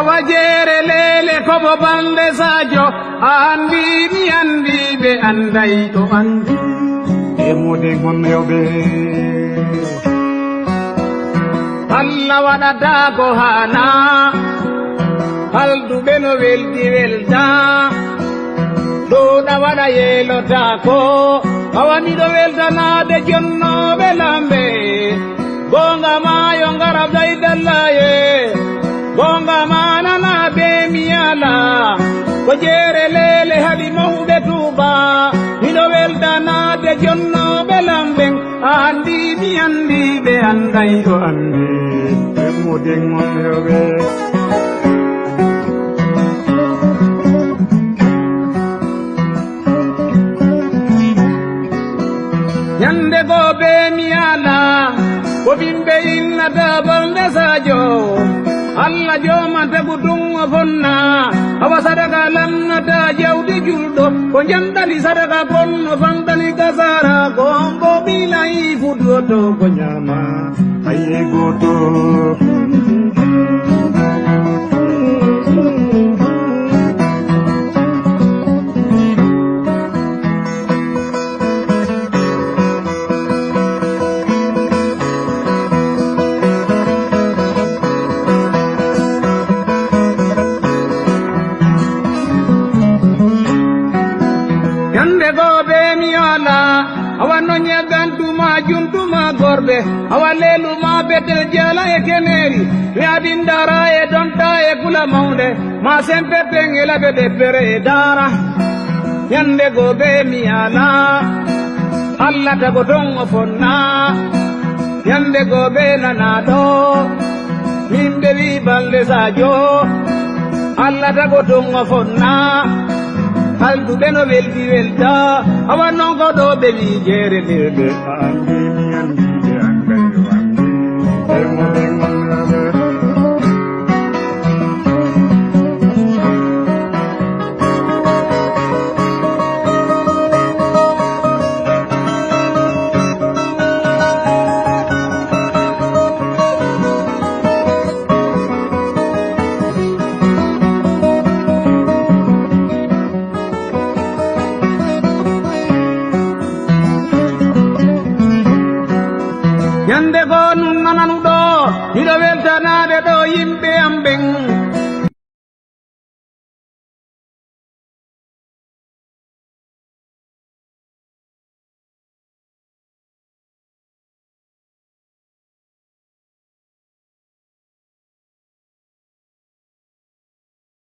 awa jeere leele kobo balde sadio andi mi andi ɓe anday to andi e mode gonyoɓe Allah waɗata ko hana halduɓe no weldi welda ɗoɗa waɗa yeelota ko awaniɗo weltanade jonnoɓe lamɓe gonga mayo ngara daydallaye gonga manana be miyala ko jeere leele haɗi mawɓe tuuba miɗo weltanade jonnoɓe lamɓen andi mi andi ɓe anday o andi ɓe moden monyoɓe nyande go be miyala ko bimbe innata balde sadio Allah joma tagu dungo fonna awa sadaka lannata jawdi julɗo ko jandali sadaka bonno fandali gasara gongo bilayi fuɗoto ko nyama aye goto yande go be miyala awanno nyagantuma juntuma gorbe awaleluma betel jala e keneri yadin dara e donta e kula maunde ma sempe pengela be pere dara yande go be miyala Allah tago dongo fonna yande go be nanado mimbe wi balde sadio Allah tago dongo fonna halduɓe no weldi welda awa nongo ɗo ɓe wi jeere leɓe andi mi andi ɓe anday o andi